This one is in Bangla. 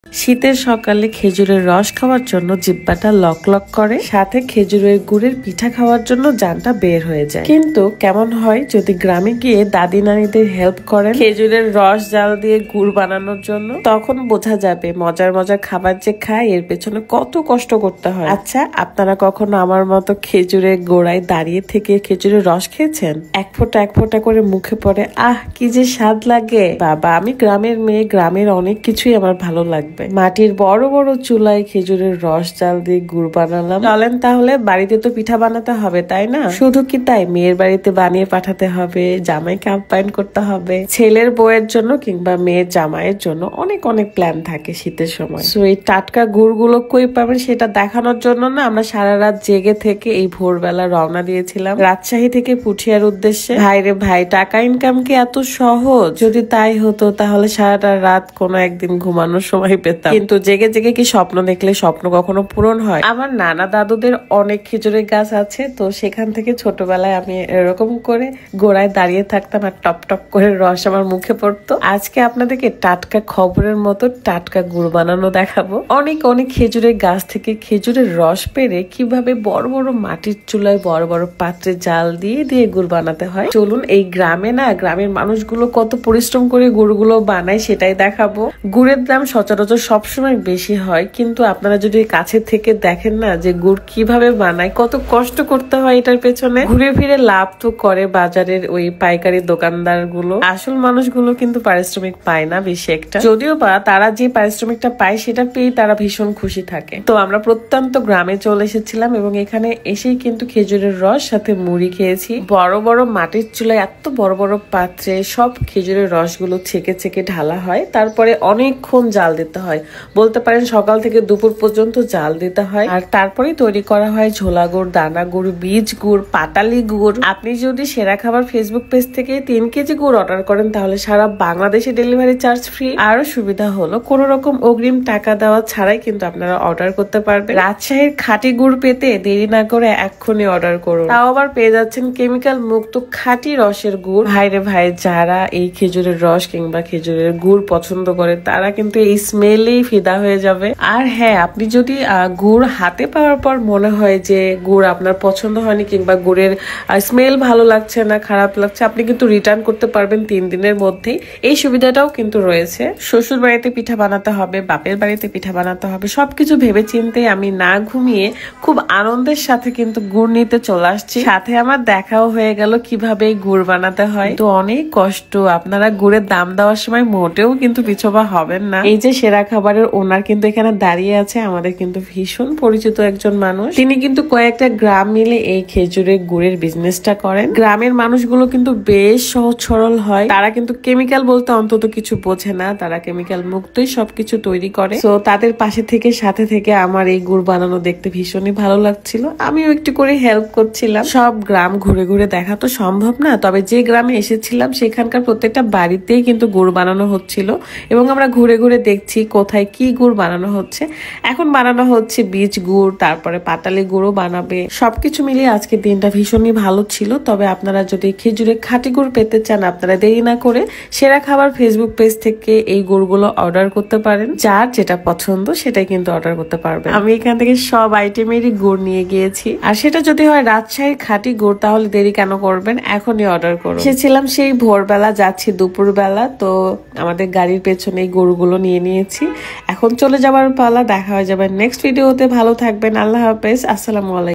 শীতের সকালে খেজুরের রস খাওয়ার জন্য জিহ্বাটা লক লক করে, সাথে খেজুরের গুড়ের পিঠা খাওয়ার জন্য জানটা বের হয়ে যায়। কিন্তু কেমন হয় যদি গ্রামে গিয়ে দাদি নানিদের হেল্প করেন খেজুরের রস জাল দিয়ে গুড় বানানোর জন্য, তখন বোঝা যাবে মজার মজার খাবার যে খায় এর পেছনে কত কষ্ট করতে হয়। আচ্ছা, আপনারা কখনো আমার মতো খেজুরের গোড়ায় দাঁড়িয়ে থেকে খেজুরের রস খেয়েছেন? এক ফোঁটা করে মুখে পড়ে, আহ কি যে স্বাদ লাগে। বাবা, আমি গ্রামের মেয়ে, গ্রামের অনেক কিছুই আমার ভালো লাগবে। মাটির বড় বড় চুলায় খেজুরের রস জাল দিয়ে গুড় বানালাম। চলেন তাহলে, বাড়িতে তো পিঠা বানাতে হবে তাই না? শুধু কি তাই, মেয়ের বাড়িতে বানিয়ে পাঠাতে হবে, জামাইকে আপ্যায়ন করতে হবে, ছেলের বউয়ের জন্য কিংবা মেয়ের জামাইয়ের জন্য অনেক অনেক প্ল্যান থাকে শীতের সময়। তো এই টাটকা গুড়গুলো কই পাবেন সেটা দেখানোর জন্য না আমরা সারা রাত জেগে থেকে এই ভোরবেলা রওনা দিয়েছিলাম রাজশাহী থেকে পুঠিয়ার উদ্দেশ্যে। ভাইরে ভাই, টাকা ইনকাম কি এত সহজ? যদি তাই হতো তাহলে সারাটা রাত কোনো একদিন ঘুমানোর সময় পেতাম, কিন্তু জেগে জেগে কি স্বপ্ন দেখলে স্বপ্ন কখনো পূরণ হয়? আমার নানা দাদুদের অনেক খেজুরের গাছ আছে, তো সেখান থেকে ছোটবেলায় আমি এরকম করে গোড়ায় দাঁড়িয়ে থাকতাম আর টপ টপ করে রস আমার মুখে পড়তো। আজকে আপনাদেরকে টাটকা খবরের মতো টাটকা গুড় বানানো দেখাবো। অনেক অনেক খেজুরের গাছ থেকে খেজুরের রস পেরে কিভাবে বড় বড় মাটির চুলায় বড় বড় পাত্রে জাল দিয়ে দিয়ে গুড় বানাতে হয়। চলুন, এই গ্রামে না গ্রামের মানুষগুলো কত পরিশ্রম করে গুড়গুলো বানায় সেটাই দেখাবো। গুড়ের দাম সচরাচর সবসময় বেশি হয়, কিন্তু আপনারা যদি কাছে থেকে দেখেন না যে গুড় কিভাবে বানায়, কত কষ্ট করতে হয় এটার পেছনে। ঘুরে ফিরে লাভ তো করে বাজারের ওই পাইকারি দোকানদার গুলো, আসল মানুষগুলো কিন্তু পারিশ্রমিক পায় না বেশি একটা, যদিও বা তারা যে পারিশ্রমিকটা পায় সেটা পেয়ে তারা ভীষণ খুশি থাকে। তো আমরা প্রত্যন্ত গ্রামে চলে এসেছিলাম এবং এখানে এসেই কিন্তু খেজুরের রস সাথে মুড়ি খেয়েছি। বড় বড় মাটির চুলায় এত বড় বড় পাত্রে সব খেজুরের রসগুলো ছেঁকে ছেঁকে ঢালা হয়, তারপরে অনেকক্ষণ জাল দিতে হয়। বলতে পারেন সকাল থেকে দুপুর পর্যন্ত জাল দিতে হয়, আর তারপরেই তৈরি করা হয় ঝোলা গুড়, দানা গুড়, বীজ গুড়, পাটালি গুড়। আপনি যদি সেরা খাবার ফেসবুক পেজ থেকে 3 কেজি গুড় অর্ডার করেন তাহলে সারা বাংলাদেশে ডেলিভারি চার্জ ফ্রি। আরো সুবিধা হলো কোনো রকম অগ্রিম টাকা দেওয়া ছাড়াই কিন্তু আপনারা অর্ডার করতে পারবেন। রাজশাহীর খাঁটি গুড় পেতে দেরি না করে এক্ষুনি অর্ডার করুন। তাও আবার পেয়ে যাচ্ছেন কেমিক্যাল মুক্ত খাঁটি রসের গুড়। ভাইরে ভাই, যারা এই খেজুরের রস কিংবা খেজুরের গুড় পছন্দ করে তারা কিন্তু এই স্মেলেই ফিদা হয়ে যাবে। আর হ্যাঁ, আপনি যদি গুড় হাতে পাওয়ার পর মনে হয় যে গুড় আপনার পছন্দ হয়নি কিংবা গুড়ের স্মেল ভালো লাগছে না, খারাপ লাগছে, আপনি কিন্তু রিটার্ন করতে পারবেন 3 দিনের মধ্যেই। এই সুবিধাটাও কিন্তু রয়েছে। শ্বশুর বাড়িতে পিঠা বানাতে হবে, বাপের বাড়িতে পিঠা বানাতে হবে, সবকিছু ভেবে চিন্তে আমি না ঘুমিয়ে খুব আনন্দের সাথে কিন্তু গুড় নিতে চলে আসছি। সাথে আমার দেখাও হয়ে গেল কিভাবে গুড় বানাতে হয়। তো অনেক কষ্ট, আপনারা গুড়ের দাম দেওয়ার সময় মোটেও কিন্তু পিছপা হবেন না। এই যে সেরা খাবারের ওনার কিন্তু এখানে দাঁড়িয়ে আছে, আমাদের কিন্তু ভীষণ পরিচিত একজন মানুষ। তিনি কিন্তু কয়েকটা গ্রাম মিলে এই খেজুরের গুড়ের বিজনেসটা করেন। গ্রামের মানুষগুলো কিন্তু বেশ সহজ সরল হয়, তারা কিন্তু কেমিক্যাল বলতে অন্তত কিছু বোঝে না, তারা কেমিক্যাল মুক্তই সবকিছু তৈরি করে। তো তাদের পাশে থেকে সাথে থেকে আমার এই গুড় বানানো দেখতে ভীষণই ভালো লাগছিল। আমিও একটু করে হেল্প করছিলাম। সব গ্রাম ঘুরে ঘুরে দেখা তো সম্ভব না, তবে যে গ্রামে এসেছিলাম সেখানকার প্রত্যেকটা বাড়িতেই কিন্তু গুড় বানানো হচ্ছিল এবং আমরা ঘুরে ঘুরে দেখছি কোথায় কি গুড় বানানো হচ্ছে। এখন বানানো হচ্ছে বীজ গুড়, তারপরে পাটালি গুড়ও বানাবে। সবকিছু মিলিয়ে আজকে দিনটা ভীষণই ভালো ছিল। তবে আপনারা যদি খেজুরের খাঁটি গুড় পেতে চান, আপনারা দেরি না করে সেরা খাবার ফেসবুক পেজ থেকে এই গুড়গুলো অর্ডার করতে পারেন। যার যেটা পছন্দ সেটাই কিন্তু অর্ডার করতে পারবেন। আমি এখান থেকে সব আইটেমেরই গুড় নিয়ে গিয়েছি, আর সেটা যদি হয় রাজশাহীর খাঁটি গুড় তাহলে দেরি কেন করবেন, এখনই অর্ডার করুন। এসেছিলাম সেই ভোরবেলা, যাচ্ছি দুপুরবেলা। তো আমাদের গাড়ির পেছনে এই গরুগুলো নিয়ে নিয়েছি, এখন চলে যাবার পালা। দেখা হয়ে যাবে নেক্সট ভিডিওতে। ভালো থাকবেন, আল্লাহ হাফেজ, আসসালামু আলাইকুম।